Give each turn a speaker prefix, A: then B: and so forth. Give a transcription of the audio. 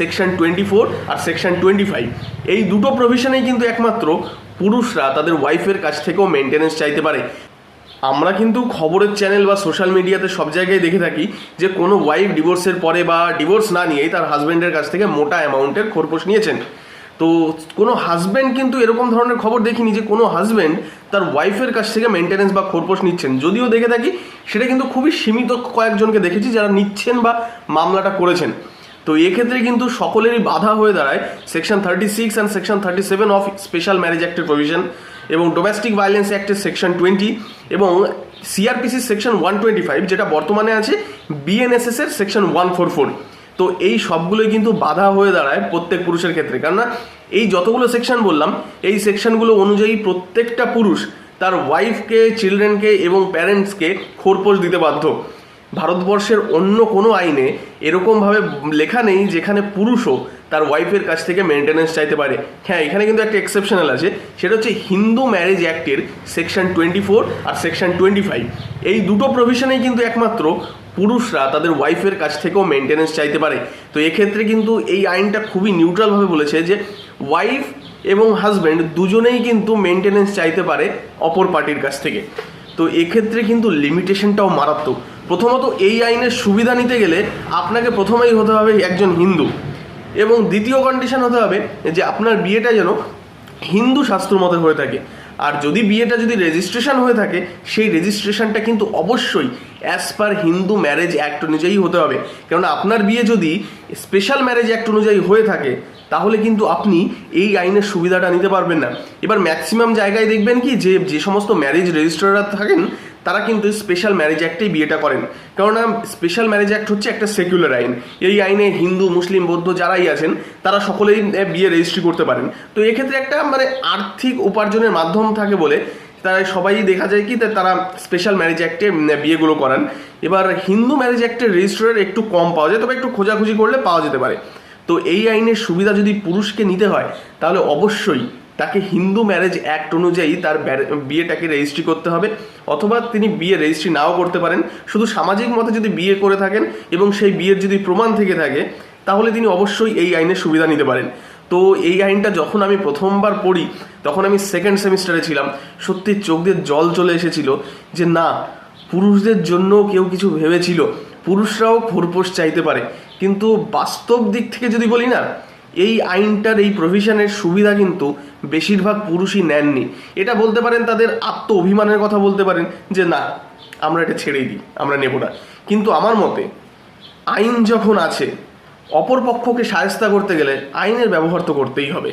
A: Section 24 আর section 25, এই দুটো প্রভিশনেই কিন্তু একমাত্র পুরুষরা তাদের ওয়াইফের কাছ থেকেও মেনটেনেন্স চাইতে পারে। আমরা কিন্তু খবরের চ্যানেল বা সোশ্যাল মিডিয়াতে সব জায়গায় দেখে থাকি যে কোনো ওয়াইফ ডিভোর্সের পরে বা ডিভোর্স না নিয়েই তার হাজব্যান্ডের কাছ থেকে মোটা অ্যামাউন্টের খোরপোশ নিয়েছেন। তো কোনো হাজব্যান্ড কিন্তু এরকম ধরনের খবর দেখিনি যে কোনো হাজব্যান্ড তার ওয়াইফের কাছ থেকে মেনটেনেন্স বা খোরপোশ নিচ্ছেন। যদিও দেখে থাকি সেটা কিন্তু খুবই সীমিত কয়েকজনকে দেখেছি যারা নিচ্ছেন বা মামলাটা করেছেন। তো এক্ষেত্রে কিন্তু সকলেরই বাধা হয়ে দাঁড়ায় section 36 and section 37 of special marriage অ্যাক্টের প্রভিশন এবং ডোমেস্টিক ভায়োলেন্স অ্যাক্টের সেকশন 20 এবং সিআরপিসির সেকশন 125, যেটা বর্তমানে আছে বিএনএসএস এর সেকশন 144। তো এই সবগুলোই কিন্তু বাধা হয়ে দাঁড়ায় প্রত্যেক পুরুষের ক্ষেত্রে, কেননা এই যতগুলো সেকশন বললাম এই সেকশনগুলো অনুযায়ী প্রত্যেকটা পুরুষ তার ওয়াইফকে, চিলড্রেনকে এবং প্যারেন্টসকে খোরপোশ দিতে বাধ্য। ভারতবর্ষের অন্য কোনো আইনে এরকমভাবে লেখা নেই যেখানে পুরুষও তার ওয়াইফের কাছ থেকে মেনটেনেন্স চাইতে পারে। হ্যাঁ, এখানে কিন্তু একটা এক্সেপশনাল আছে, সেটা হচ্ছে হিন্দু ম্যারেজ অ্যাক্টের সেকশন 24 আর সেকশন 25, এই দুটো প্রভিশনেই কিন্তু একমাত্র পুরুষরা তাদের ওয়াইফের কাছ থেকেও মেনটেনেন্স চাইতে পারে। তো এক্ষেত্রে কিন্তু এই আইনটা খুবই নিউট্রালভাবে বলেছে যে ওয়াইফ এবং হাজব্যান্ড দুজনেই কিন্তু মেনটেনেন্স চাইতে পারে অপর পার্টির কাছ থেকে। তো এক্ষেত্রে কিন্তু লিমিটেশনটাও মারাত্মক। প্রথমত এই আইনের সুবিধা নিতে গেলে আপনাকে প্রথমেই হতে হবে একজন হিন্দু, এবং দ্বিতীয় কন্ডিশন হতে হবে যে আপনার বিয়েটা যেন হিন্দু শাস্ত্র মতে হয়ে থাকে। আর যদি বিয়েটা যদি রেজিস্ট্রেশন হয়ে থাকে সেই রেজিস্ট্রেশনটা কিন্তু অবশ্যই as per Hindu marriage act অনুযায়ী হতে হবে। কেননা আপনার বিয়ে যদি স্পেশাল ম্যারেজ অ্যাক্ট অনুযায়ী হয়ে থাকে তাহলে কিন্তু আপনি এই আইনের সুবিধাটা নিতে পারবেন না। এবার ম্যাক্সিমাম জায়গায় দেখবেন কি যে সমস্ত ম্যারেজ রেজিস্ট্রাররা থাকেন তারা কিন্তু স্পেশাল ম্যারেজ অ্যাক্টেই বিয়েটা করেন, কেননা স্পেশাল ম্যারেজ অ্যাক্ট হচ্ছে একটা সেকুলার আইন। এই আইনে হিন্দু, মুসলিম, বৌদ্ধ যারাই আছেন তারা সকলেই বিয়ে রেজিস্ট্রি করতে পারেন। তো এক্ষেত্রে একটা আর্থিক উপার্জনের মাধ্যম থাকে বলে তারা সবাই দেখা যায় কি তারা স্পেশাল ম্যারেজ অ্যাক্টে বিয়েগুলো করান। এবার হিন্দু ম্যারেজ অ্যাক্টের রেজিস্ট্রার একটু কম পাওয়া যায়, তবে একটু খোঁজাখুঁজি করলে পাওয়া যেতে পারে। তো এই আইনের সুবিধা যদি পুরুষকে নিতে হয় তাহলে অবশ্যই তাকে হিন্দু ম্যারেজ অ্যাক্ট অনুযায়ী তার বিয়েটাকে রেজিস্ট্রি করতে হবে, অথবা তিনি বিয়ে রেজিস্ট্রি নাও করতে পারেন। শুধু সামাজিক মতে যদি বিয়ে করে থাকেন এবং সেই বিয়ের যদি প্রমাণ থেকে থাকে তাহলে তিনি অবশ্যই এই আইনের সুবিধা নিতে পারেন। তো এই আইনটা যখন আমি প্রথমবার পড়ি তখন আমি সেকেন্ড সেমিস্টারে ছিলাম, সত্যি চোখ দিয়ে জল চলে এসেছিল যে না, পুরুষদের জন্য কেউ কিছু ভেবেছিল, পুরুষরাও খোরপোশ চাইতে পারে। কিন্তু বাস্তব দিক থেকে যদি বলি না, এই আইনটার এই প্রভিশনের সুবিধা কিন্তু বেশিরভাগ পুরুষই নেননি। এটা বলতে পারেন তাদের আত্ম অভিমানের কথা বলতে পারেন যে না, আমরা এটা ছেড়েই দিই, আমরা নেব না। কিন্তু আমার মতে আইন যখন আছে, অপর পক্ষকে শায়েস্তা করতে গেলে আইনের ব্যবহার তো করতেই হবে।